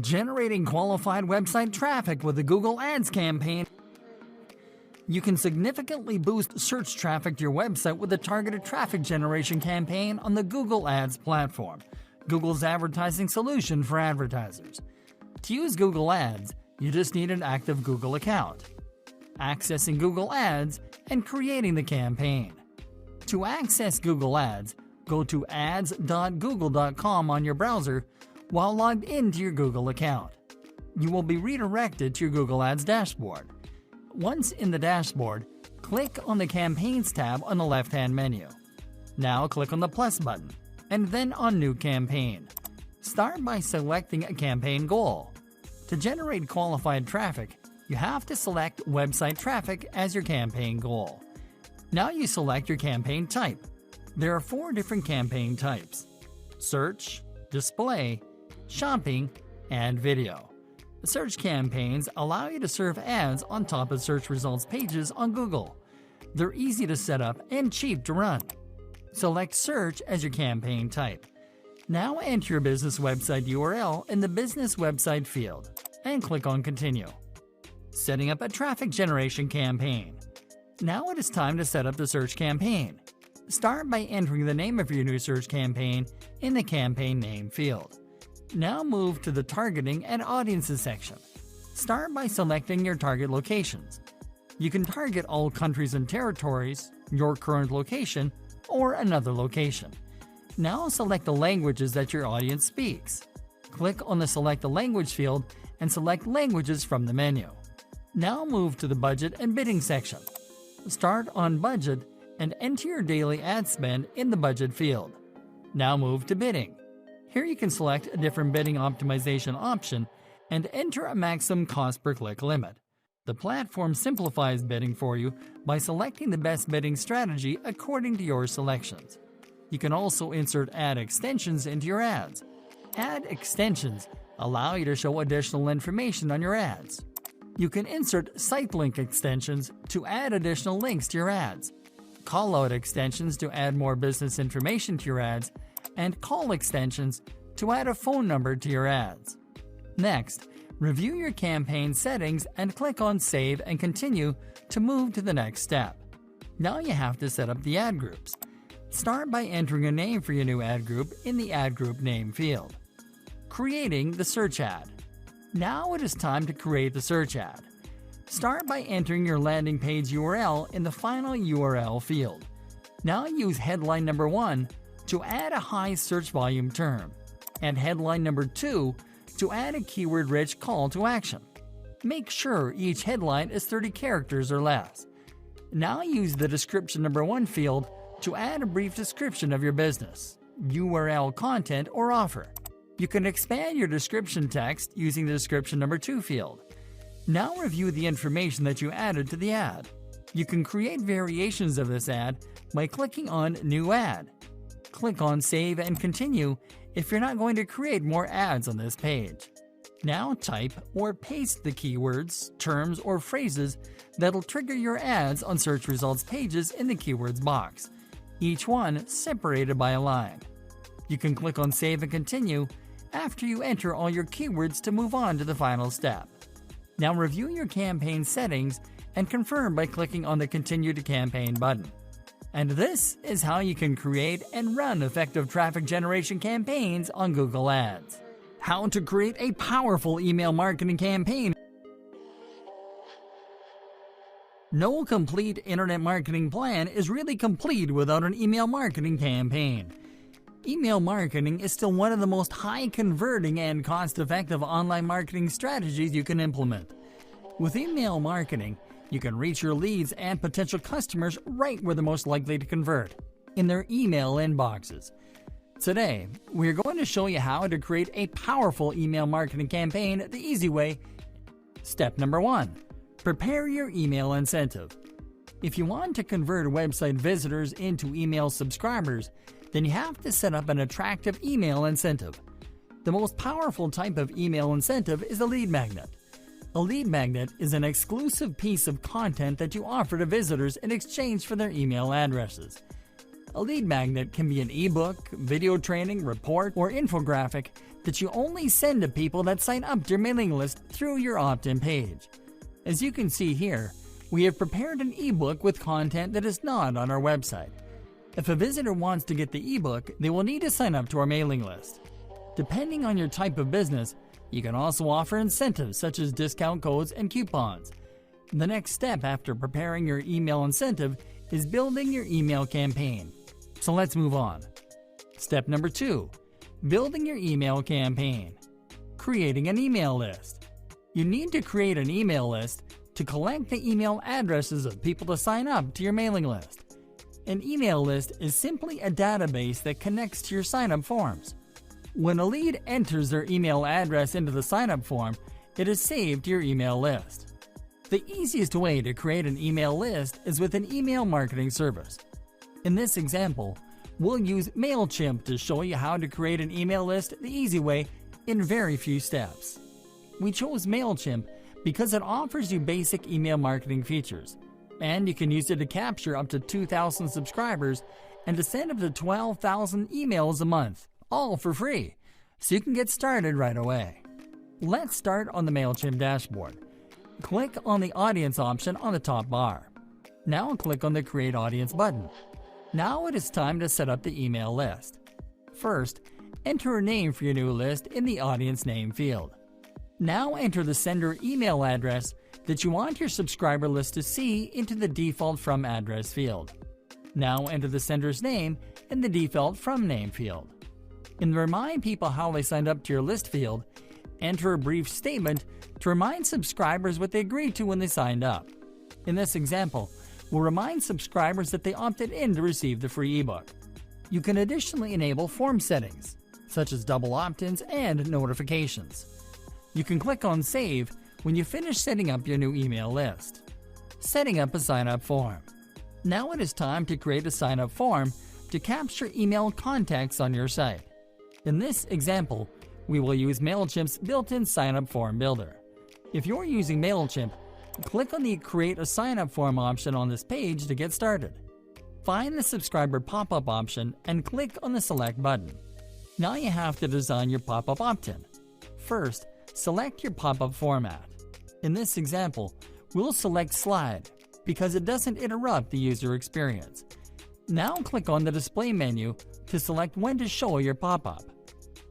Generating qualified website traffic with the Google Ads campaign. You can significantly boost search traffic to your website with a targeted traffic generation campaign on the Google Ads platform, Google's advertising solution for advertisers. To use Google Ads, you just need an active Google account, accessing Google Ads, and creating the campaign. To access Google Ads, go to ads.google.com on your browser while logged into your Google account. You will be redirected to your Google Ads dashboard. Once in the dashboard, click on the Campaigns tab on the left-hand menu. Now click on the plus button, and then on New Campaign. Start by selecting a campaign goal. To generate qualified traffic, you have to select website traffic as your campaign goal. Now you select your campaign type. There are 4 different campaign types: search, display, shopping, and video. The search campaigns allow you to serve ads on top of search results pages on Google. They're easy to set up and cheap to run. Select search as your campaign type. Now enter your business website URL in the business website field and click on continue. Setting up a traffic generation campaign. Now it is time to set up the search campaign. Start by entering the name of your new search campaign in the campaign name field. Now move to the targeting and audiences section. Start by selecting your target locations. You can target all countries and territories, your current location, or another location. Now select the languages that your audience speaks. Click on the Select a Language field and select languages from the menu. Now move to the budget and bidding section. Start on budget and enter your daily ad spend in the budget field. Now move to bidding. Here you can select a different bidding optimization option and enter a maximum cost per click limit. The platform simplifies bidding for you by selecting the best bidding strategy according to your selections. You can also insert ad extensions into your ads. Ad extensions allow you to show additional information on your ads. You can insert site link extensions to add additional links to your ads, call-out extensions to add more business information to your ads, and call extensions to add a phone number to your ads. Next, review your campaign settings and click on Save and Continue to move to the next step. Now you have to set up the ad groups. Start by entering a name for your new ad group in the Ad Group Name field. Creating the search ad. Now it is time to create the search ad. Start by entering your landing page URL in the final URL field. Now use headline number 1 to add a high search volume term, and headline number 2 to add a keyword-rich call to action. Make sure each headline is 30 characters or less. Now use the description number 1 field to add a brief description of your business, URL content, or offer. You can expand your description text using the description number 2 field. Now review the information that you added to the ad. You can create variations of this ad by clicking on New Ad. Click on Save and Continue if you're not going to create more ads on this page. Now type or paste the keywords, terms, or phrases that'll trigger your ads on search results pages in the keywords box, each one separated by a line. You can click on Save and Continue after you enter all your keywords to move on to the final step. Now review your campaign settings and confirm by clicking on the Continue to Campaign button. And this is how you can create and run effective traffic generation campaigns on Google Ads. How to create a powerful email marketing campaign. No complete internet marketing plan is really complete without an email marketing campaign. Email marketing is still one of the most high-converting and cost-effective online marketing strategies you can implement. With email marketing, you can reach your leads and potential customers right where they're most likely to convert, in their email inboxes. Today, we're going to show you how to create a powerful email marketing campaign the easy way. Step number 1. Prepare your email incentive. If you want to convert website visitors into email subscribers, then you have to set up an attractive email incentive. The most powerful type of email incentive is a lead magnet. A lead magnet is an exclusive piece of content that you offer to visitors in exchange for their email addresses. A lead magnet can be an ebook, video training, report, or infographic that you only send to people that sign up to your mailing list through your opt-in page. As you can see here, we have prepared an ebook with content that is not on our website. If a visitor wants to get the ebook, they will need to sign up to our mailing list. Depending on your type of business, you can also offer incentives such as discount codes and coupons. The next step after preparing your email incentive is building your email campaign. So let's move on. Step number 2, building your email campaign. Creating an email list. You need to create an email list to collect the email addresses of people to sign up to your mailing list. An email list is simply a database that connects to your sign-up forms. When a lead enters their email address into the sign-up form, it is saved to your email list. The easiest way to create an email list is with an email marketing service. In this example, we'll use MailChimp to show you how to create an email list the easy way in very few steps. We chose MailChimp because it offers you basic email marketing features, and you can use it to capture up to 2,000 subscribers and to send up to 12,000 emails a month, all for free, so you can get started right away. Let's start on the MailChimp dashboard. Click on the Audience option on the top bar. Now click on the Create Audience button. Now it is time to set up the email list. First, enter a name for your new list in the Audience Name field. Now enter the sender email address that you want your subscriber list to see into the Default From Address field. Now enter the sender's name in the Default From Name field. In the Remind People How They Signed Up to Your List field, enter a brief statement to remind subscribers what they agreed to when they signed up. In this example, we'll remind subscribers that they opted in to receive the free ebook. You can additionally enable form settings, such as double opt-ins and notifications. You can click on Save when you finish setting up your new email list. Setting up a sign-up form. Now it is time to create a sign-up form to capture email contacts on your site. In this example, we will use MailChimp's built-in sign-up form builder. If you're using MailChimp, click on the Create a Sign-up Form option on this page to get started. Find the subscriber pop-up option and click on the Select button. Now you have to design your pop-up opt-in. First, select your pop-up format. In this example, we'll select Slide because it doesn't interrupt the user experience. Now click on the Display menu to select when to show your pop-up.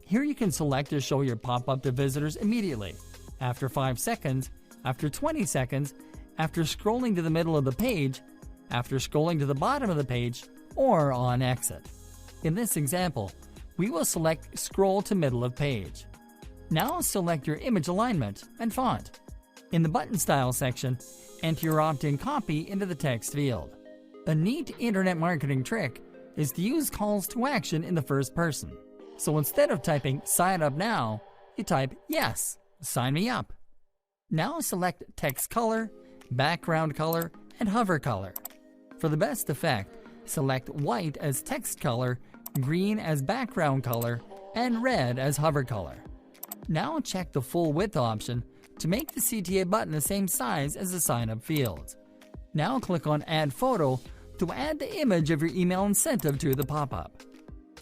Here you can select to show your pop-up to visitors immediately, after 5 seconds, after 20 seconds, after scrolling to the middle of the page, after scrolling to the bottom of the page, or on exit. In this example, we will select Scroll to Middle of Page. Now select your image alignment and font. In the button style section, enter your opt-in copy into the text field. A neat internet marketing trick is to use calls to action in the first person. So instead of typing "Sign up now," you type "Yes, sign me up." Now select text color, background color, and hover color. For the best effect, select white as text color, green as background color, and red as hover color. Now check the full width option to make the CTA button the same size as the sign-up fields. Now click on Add Photo to add the image of your email incentive to the pop-up.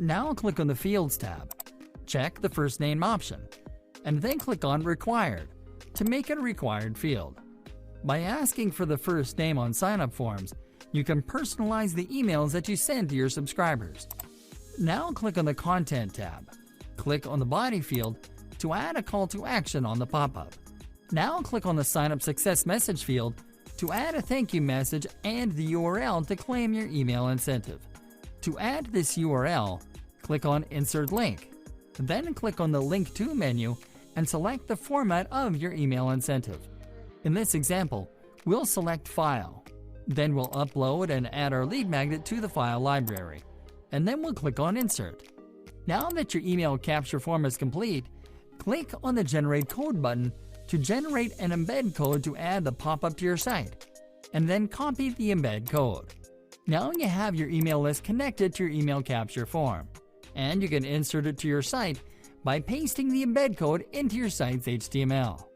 Now click on the Fields tab. Check the first name option, and then click on Required to make it a required field. By asking for the first name on sign-up forms, you can personalize the emails that you send to your subscribers. Now click on the Content tab. Click on the Body field to add a call to action on the pop-up. Now click on the Sign Up Success Message field to add a thank you message and the URL to claim your email incentive. To add this URL, click on Insert Link. Then click on the Link To menu and select the format of your email incentive. In this example, we'll select File. Then we'll upload and add our lead magnet to the file library. And then we'll click on Insert. Now that your email capture form is complete, click on the Generate Code button to generate an embed code to add the pop-up to your site, and then copy the embed code. Now you have your email list connected to your email capture form, and you can insert it to your site by pasting the embed code into your site's HTML.